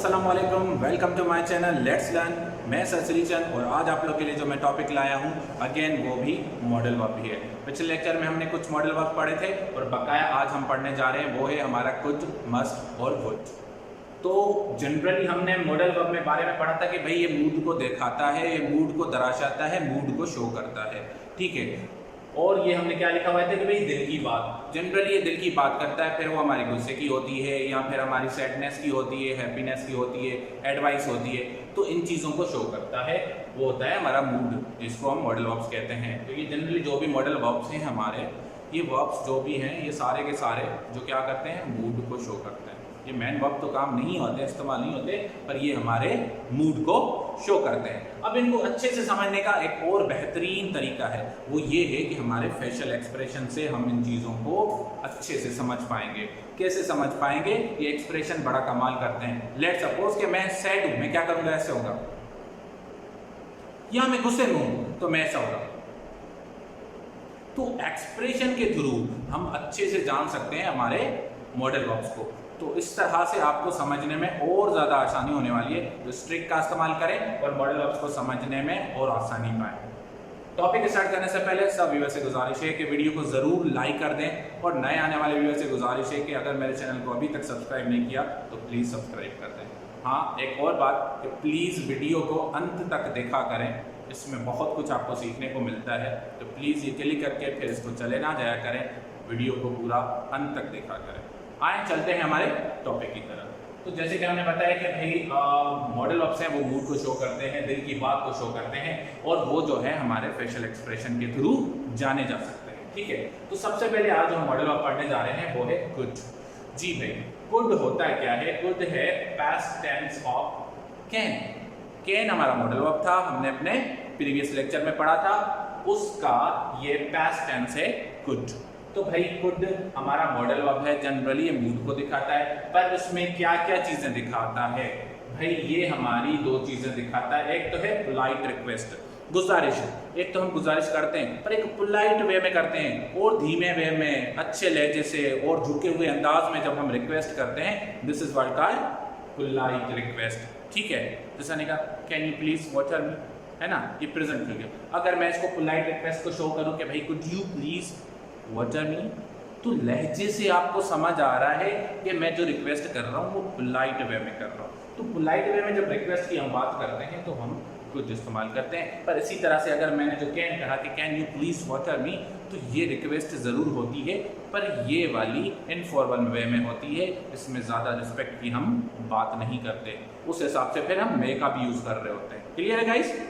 अस्सलाम वालेकुम, welcome to my channel let's learn. मैं सर श्रीचंद और आज आप लोग के लिए जो मैं टॉपिक लाया हूँ अगेन वो भी मॉडल वर्ब ही है। पिछले लेक्चर में हमने कुछ मॉडल वर्ब पढ़े थे और बकाया आज हम पढ़ने जा रहे हैं वो है हमारा कुड, मस्ट और वुड। तो जनरली हमने मॉडल वर्ब में बारे में पढ़ा था कि भाई ये मूड को दिखाता है, ये मूड को दर्शाता है, मूड को शो करता है, ठीक है। और ये हमने क्या लिखा हुआ था कि भाई दिल की बात, जनरली ये दिल की बात करता है, फिर वो हमारे गुस्से की होती है या फिर हमारी सैडनेस की होती है, हैप्पीनेस की होती है, एडवाइस होती है, तो इन चीज़ों को शो करता है। वो होता है हमारा मूड, जिसको हम मॉडल वर्ब्स कहते हैं। तो ये जनरली जो भी मॉडल वर्ब्स हैं हमारे, ये वर्ब्स जो भी हैं ये सारे के सारे जो क्या करते हैं, मूड को शो करते हैं। ये मैन वर्ब तो काम नहीं होते, इस्तेमाल नहीं होते, पर ये हमारे मूड को शो करते हैं। अब इनको अच्छे से समझने का एक और बेहतरीन तरीका है, वो ये है कि हमारे फेशियल एक्सप्रेशन से हम इन चीज़ों को अच्छे से समझ पाएंगे। कैसे समझ पाएंगे? ये एक्सप्रेशन बड़ा कमाल करते हैं। लेट सपोज कि मैं सैड हूँ, मैं क्या करूँगा? ऐसे होगा। या मैं गुस्से में हूँ तो मैं ऐसा होगा। तो एक्सप्रेशन के थ्रू हम अच्छे से जान सकते हैं हमारे मॉडल वर्ब्स को। तो इस तरह से आपको समझने में और ज़्यादा आसानी होने वाली है। तो स्ट्रिक का इस्तेमाल करें और मॉडल वर्ब्स को समझने में और आसानी पाएं। टॉपिक स्टार्ट करने से पहले सब व्यूअर से गुजारिश है कि वीडियो को ज़रूर लाइक कर दें और नए आने वाले व्यूअर से गुजारिश है कि अगर मेरे चैनल को अभी तक सब्सक्राइब नहीं किया तो प्लीज़ सब्सक्राइब कर दें। हाँ, एक और बात कि प्लीज़ वीडियो को अंत तक देखा करें, इसमें बहुत कुछ आपको सीखने को मिलता है। तो प्लीज़ ये क्लिक करके फिर इसको चले ना जाया करें, वीडियो को पूरा अंत तक देखा करें। आए चलते हैं हमारे टॉपिक की तरफ। तो जैसे कि हमने बताया कि भाई मॉडल वर्ब्स हैं वो मूड को शो करते हैं, दिल की बात को शो करते हैं और वो जो है हमारे फेशियल एक्सप्रेशन के थ्रू जाने जा सकते हैं, ठीक है। तो सबसे पहले आज जो हम मॉडल वर्ब पढ़ने जा रहे हैं वो है कुड। जी भाई, कुड होता है क्या है? कुड है past tense of can. Can हमारा मॉडल वर्ब था, हमने अपने प्रीवियस लेक्चर में पढ़ा था, उसका ये पास्ट टेंस है कुड। तो भाई कुड हमारा मॉडल वर्ब है, जनरली ये मूड को दिखाता है, पर उसमें क्या क्या चीजें दिखाता है? भाई ये हमारी दो चीजें दिखाता है। एक तो है पोलाइट रिक्वेस्ट, गुजारिश। एक तो हम गुजारिश करते हैं पर एक पोलाइट वे में करते हैं और धीमे वे में, अच्छे लहजे से और झुके हुए अंदाज में जब हम रिक्वेस्ट करते हैं, this is what called polite request, ठीक है। जैसा नहीं कहा कैन यू प्लीज वाटर मी, है ना, ये प्रेजेंट हो गया। अगर मैं इसको पोलाइट रिक्वेस्ट को शो करूं कि भाई कुड यू प्लीज वाटर मी, तो लहजे से आपको समझ आ रहा है कि मैं जो रिक्वेस्ट कर रहा हूँ वो पोलाइट वे में कर रहा हूँ। तो पोलाइट वे में जब रिक्वेस्ट की हम बात करते हैं तो हम कुछ इस्तेमाल करते हैं। पर इसी तरह से अगर मैंने जो कैन कहा कि कैन यू प्लीज वाटर मी, तो ये रिक्वेस्ट ज़रूर होती है पर ये वाली इनफॉर्मल वे में होती है, इसमें ज़्यादा रिस्पेक्ट की हम बात नहीं करते। उस हिसाब से फिर हम मे का भी यूज़ कर रहे होते हैं। क्लियर है गाइस?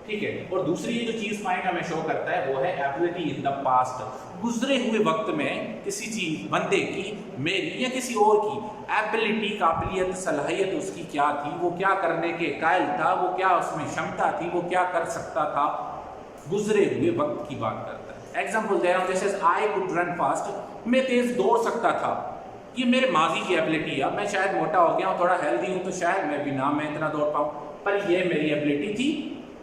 ठीक है। और दूसरी ये जो चीज पॉइंट हमें शो करता है वो है एबिलिटी इन द पास्ट। गुजरे हुए वक्त में किसी चीज, बंदे की, मेरी या किसी और की एबिलिटी, काबिलियत, सलाहियत उसकी क्या थी, वो क्या करने के कायल था, वो क्या उसमें क्षमता थी, वो क्या कर सकता था, गुजरे हुए वक्त की बात करता है। एग्जाम्पल दे रहा हूँ, जैसे आई कुड रन फास्ट, मैं तेज दौड़ सकता था, ये मेरे माजी की एबिलिटी है। मैं शायद मोटा हो गया हूँ, थोड़ा हेल्दी हूँ, तो शायद मैं भी ना मैं इतना दौड़ पाऊँ, पर ये मेरी एबिलिटी थी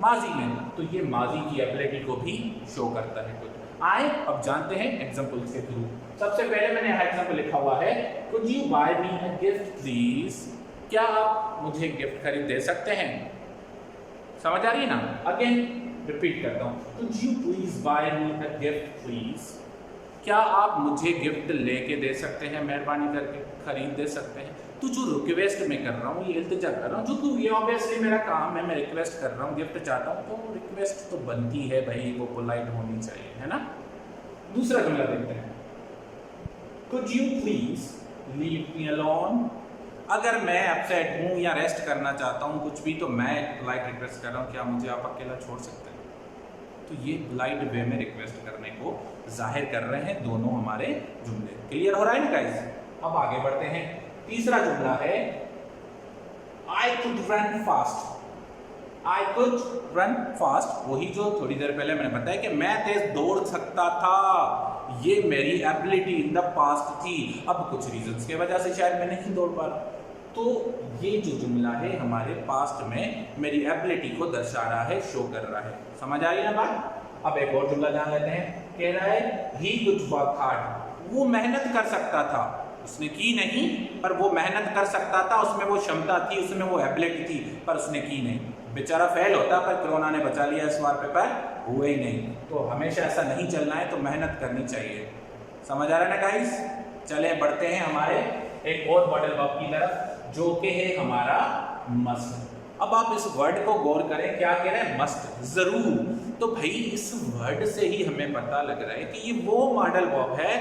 माजी में, तो ये माजी की एबिलिटी को भी शो करता है कुछ। आए अब जानते हैं एग्जांपल्स के थ्रू। सबसे पहले मैंने यहाँ एग्जांपल लिखा हुआ है, could you buy me a gift please, क्या आप मुझे गिफ्ट खरीद दे सकते हैं? समझ आ रही है ना? अगेन रिपीट करता हूँ, could you please buy me a gift please, क्या आप मुझे गिफ्ट लेके दे सकते हैं, मेहरबानी करके खरीद दे सकते हैं। तो जो रिक्वेस्ट मैं कर रहा हूँ, ये इल्तिजा कर रहा हूँ, जो तू ये ऑब्वियसली मेरा काम है, मैं रिक्वेस्ट कर रहा हूँ, गिफ्ट चाहता हूँ, तो रिक्वेस्ट तो बनती है भाई, वो पोलाइट होनी चाहिए, है ना। दूसरा जुमला देखते हैं, could you please leave me alone, अगर मैं अपसेट हूँ या रेस्ट करना चाहता हूँ कुछ भी, तो मैं पोलाइट रिक्वेस्ट कर रहा हूँ, क्या मुझे आप अकेला छोड़ सकते हैं। तो ये पोलाइट वे में रिक्वेस्ट करने को जाहिर कर रहे हैं दोनों हमारे जुमले। क्लियर हो रहा है ना गाइस? अब आगे बढ़ते हैं। तीसरा जुमला है, I could run fast, I could run fast, वही जो थोड़ी देर पहले मैंने बताया कि मैं तेज दौड़ सकता था, ये मेरी एबिलिटी इन द पास्ट थी, अब कुछ रीजंस की वजह से शायद मैं नहीं दौड़ पा रहा। तो ये जो जुमला है हमारे पास्ट में मेरी एबिलिटी को दर्शा रहा है, शो कर रहा है। समझ आ रही है ना बात? अब एक और जुमला जान लेते हैं, कह रहा है ही कुड वर्क हार्ड, वो मेहनत कर सकता था, उसने की नहीं, पर वो मेहनत कर सकता था, उसमें वो क्षमता थी, उसमें वो एबिलिटी थी, पर उसने की नहीं। बेचारा फेल होता, पर कोरोना ने बचा लिया, इस बार पेपर हुए ही नहीं। तो हमेशा ऐसा नहीं चलना है, तो मेहनत करनी चाहिए। समझ आ रहा है ना गाइस? चले बढ़ते हैं हमारे एक और मॉडल वर्ब की तरफ, जो कि है हमारा मस्ट। अब आप इस वर्ड को गौर करें, क्या कह रहे हैं? मस्ट, जरूर। तो भाई इस वर्ड से ही हमें पता लग रहा है कि ये वो मॉडल वर्ब है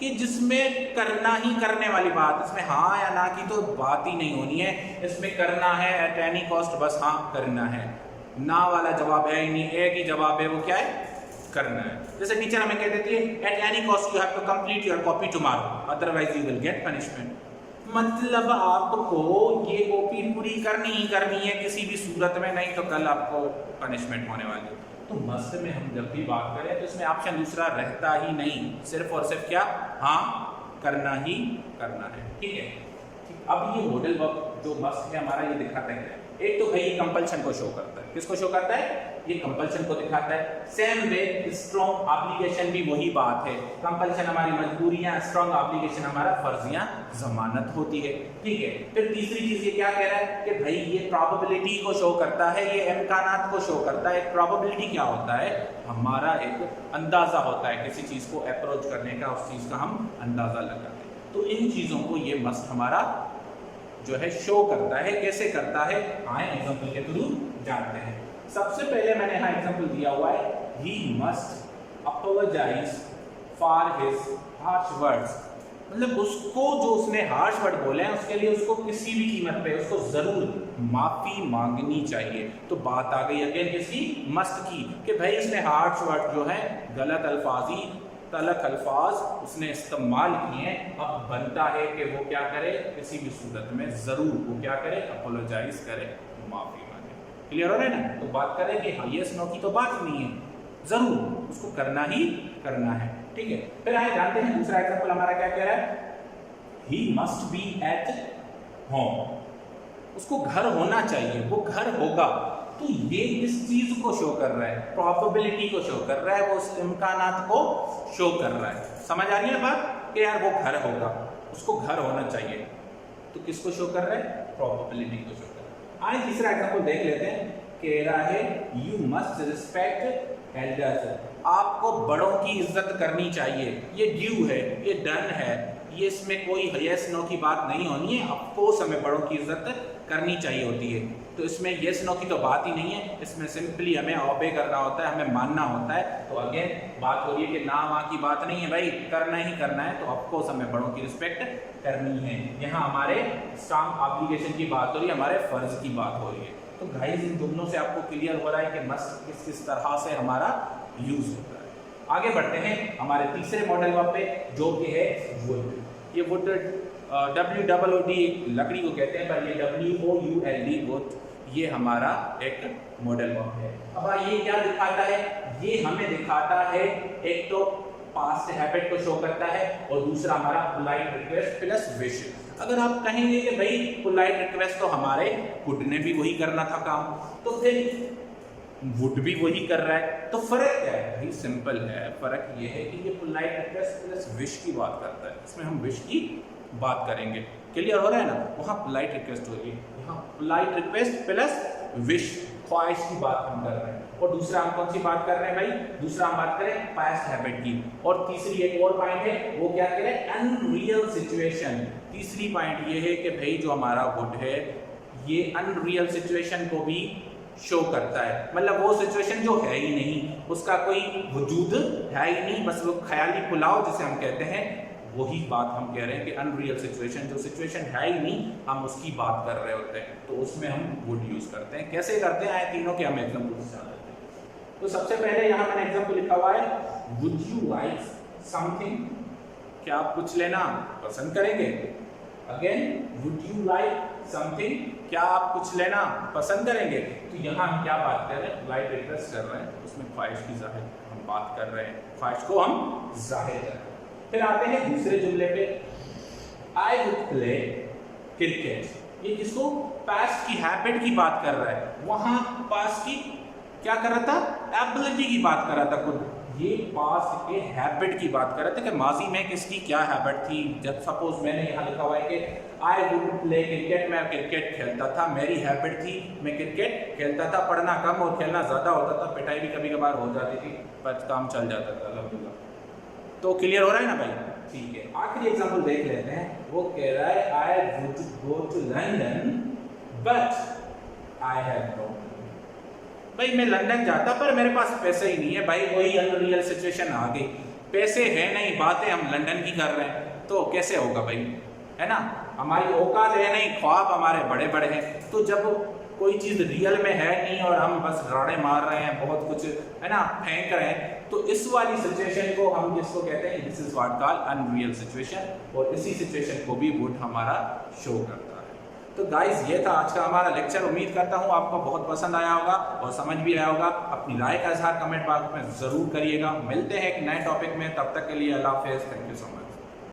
कि जिसमें करना ही करने वाली बात, इसमें हाँ या ना की तो बात ही नहीं होनी है। इसमें करना है एट एनी कॉस्ट, बस हाँ करना है, ना वाला जवाब है ही नहीं। एक ही जवाब है, वो क्या है? करना है। जैसे टीचर हमें कह देती है at any cost you have to complete your copy tomorrow, otherwise you will get punishment. मतलब आपको ये कॉपी पूरी करनी ही करनी है किसी भी सूरत में, नहीं तो कल आपको पनिशमेंट होने वाली है। तो मस्ट में हम जब भी बात करें तो इसमें ऑप्शन दूसरा रहता ही नहीं, सिर्फ और सिर्फ क्या? हाँ करना ही करना है। ठीक है, अब ये मॉडल वर्ब जो मस्ट है हमारा, ये दिखाता है एक तो भाई कंपल्शन को शो करता है। किसको शो करता है? ये कंपल्शन को दिखाता है। सेम वे स्ट्रॉन्ग ऑब्लिगेशन भी वही बात है। कंपल्शन हमारी मजबूरियां, स्ट्रॉन्ग ऑब्लिगेशन हमारा फर्जियां, जमानत होती है। ठीक है, फिर तीसरी चीज ये क्या कह रहा है कि भाई ये प्रोबेबिलिटी को शो करता है, ये इम्कानात को शो करता है। प्रोबेबिलिटी क्या होता है? हमारा एक अंदाजा होता है किसी चीज को अप्रोच करने का, उस चीज का हम अंदाजा लगाते हैं। तो इन चीजों को ये मस्ट हमारा जो है शो करता है। कैसे करता है? आए एग्जांपल के थ्रू जानते हैं। सबसे पहले मैंने यहाँ एग्जांपल दिया हुआ है, he must apologise for his harsh words. मतलब उसको जो उसने हार्श वर्ड बोले हैं उसके लिए उसको किसी भी कीमत पे उसको जरूर माफी मांगनी चाहिए। तो बात आ गई अगेन किसकी? मस्ट की, कि भाई इसने हार्श वर्ड जो है, गलत अल्फाजी, तलक अल्फाज उसने इस्तेमाल किए। अब बनता है कि वो क्या करे? किसी भी सूरत में जरूर वो क्या करे? अपोलोजाइज करे, माफी मांगे। क्लियर हो रहा है ना? तो बात करें कि हाँ यस नो की तो बात नहीं है, जरूर उसको करना ही करना है। ठीक है, फिर आए जानते हैं दूसरा एग्जांपल हमारा क्या कह रहा है। He must be at home, उसको घर होना चाहिए, वो घर होगा। तो ये किस चीज को शो कर रहा है? प्रोबेबिलिटी को शो कर रहा है, वो उस इम्कानात को शो कर रहा है। समझ आ रही है बात कि यार वो घर होगा, उसको घर होना चाहिए। तो किसको शो कर रहा है? प्रोबेबिलिटी को शो कर रहा है। आइए तीसरा एग्जांपल देख लेते हैं। कह रहा है यू मस्ट रिस्पेक्ट एल्डर्स, आपको बड़ों की इज्जत करनी चाहिए। ये ड्यू है, ये डन है, ये इसमें कोई यस नो की बात नहीं होनी है। ऑफकोर्स हमें बड़ों की इज्जत करनी चाहिए होती है। तो इसमें यस नो की तो बात ही नहीं है, इसमें सिंपली हमें ऑबे करना होता है, हमें मानना होता है। तो अगेन बात हो रही है कि ना वहाँ की बात नहीं है, भाई करना ही करना है। तो ऑफकोर्स हमें बड़ों की रिस्पेक्ट करनी है। यहाँ हमारे स्ट्रॉन्ग ऑब्लिगेशन की बात हो रही है, हमारे फर्ज की बात हो रही है। तो गाइस इन जुमलों से आपको क्लियर हो रहा है कि मस्ट किस किस तरह से हमारा यूज होता है। आगे बढ़ते हैं हमारे तीसरे मॉडल वर्ब पे, जो कि है वुड। ये वुड WOOD लकड़ी को कहते हैं, पर ये WOULD वुड, ये हमारा एक मॉडल वर्ब है। अब ये क्या दिखाता है? ये हमें दिखाता है एक तो पास्ट हैबिट को शो करता है, और दूसरा हमारा पोलाइट रिक्वेस्ट प्लस विश। अगर आप कहेंगे कि भाई पोलाइट रिक्वेस्ट तो हमारे वुड ने भी वही करना था काम, तो फिर वुड भी वही कर रहा है, तो फर्क क्या है? भाई सिंपल है, फर्क ये है कि ये पोलाइट रिक्वेस्ट प्लस विश की बात करता है, इसमें हम विश की बात करेंगे। क्लियर हो रहा है ना? वहाँ पोलाइट रिक्वेस्ट होगी, यहाँ पोलाइट रिक्वेस्ट प्लस विश, ख्वाहिश की बात हम कर रहे हैं। और दूसरा हम कौन सी बात कर रहे हैं भाई? दूसरा हम बात करें पास्ट हैबिट की। और तीसरी एक और पॉइंट है, वो क्या कह रहे हैं? Unreal situation. तीसरी पॉइंट ये है कि भाई जो हमारा वुड है ये अनरियल सिचुएशन को भी शो करता है। मतलब वो सिचुएशन जो है ही नहीं, उसका कोई वजूद है ही नहीं, बस वो ख्याली पुलाव जिसे हम कहते हैं, वही बात हम कह रहे हैं कि अनरियल सिचुएशन, जो सिचुएशन है ही नहीं, हम उसकी बात कर रहे होते हैं। तो उसमें हम वुड यूज करते हैं। कैसे करते हैं? तीनों के हम एग्जाम्पल जान लेते हैं। तो सबसे पहले यहाँ मैंने एग्जाम्पल लिखा हुआ है, वुड यू लाइक समथिंग, क्या आप कुछ लेना पसंद करेंगे? Again would you like something, क्या आप कुछ लेना पसंद करेंगे? तो यहाँ हम क्या बात कर रहे हैं? लाइक रिक्वेस्ट कर रहे हैं, उसमें ख्वाहिश की जाहिर हम बात कर रहे हैं, ख्वाहिश को हम जाहिर कर रहे हैं। फिर आते हैं दूसरे जुमले पे, आई वुड प्ले क्रिकेट। ये किसको? पास्ट की हैबिट की बात कर रहा है। वहां पास्ट की क्या कर रहा था? एबिलिटी की बात कर रहा था खुद। ये पास्ट के हैबिट की बात कर रहे थे कि माजी में किसकी क्या हैबिट थी। जब सपोज मैंने यहाँ लिखा हुआ है कि आई वुड प्ले क्रिकेट, मैं क्रिकेट खेलता था, मेरी हैबिट थी मैं क्रिकेट खेलता था, पढ़ना कम और खेलना ज़्यादा होता था, पिटाई भी कभी कभार हो जाती थी पर काम चल जाता था अल्हम्दुलिल्लाह। तो क्लियर हो रहा है ना भाई? ठीक है, आखिरी एग्जाम्पल देख लेते हैं। वो कह रहा है I would go to London but I have no. भाई मैं लंदन जाता पर मेरे पास पैसे ही नहीं है। भाई वही अनरियल सिचुएशन आ गई, पैसे है नहीं, बातें हम लंदन की कर रहे हैं तो कैसे होगा भाई, है ना? हमारी औकात है नहीं, ख्वाब हमारे बड़े बड़े हैं। तो जब कोई चीज़ रियल में है नहीं और हम बस राड़े मार रहे हैं, बहुत कुछ है ना फेंक रहे हैं, तो इस वाली सिचुएशन को हम जिसको कहते हैं this is what called unreal situation, और इसी सिचुएशन को भी वुड हमारा शो करता है। तो गाइज ये था आज का हमारा लेक्चर। उम्मीद करता हूँ आपको बहुत पसंद आया होगा और समझ भी आया होगा। अपनी राय का इजहार कमेंट बॉक्स में ज़रूर करिएगा। मिलते हैं एक नए टॉपिक में, तब तक के लिए अल्लाह हाफिज़। Thank you so much.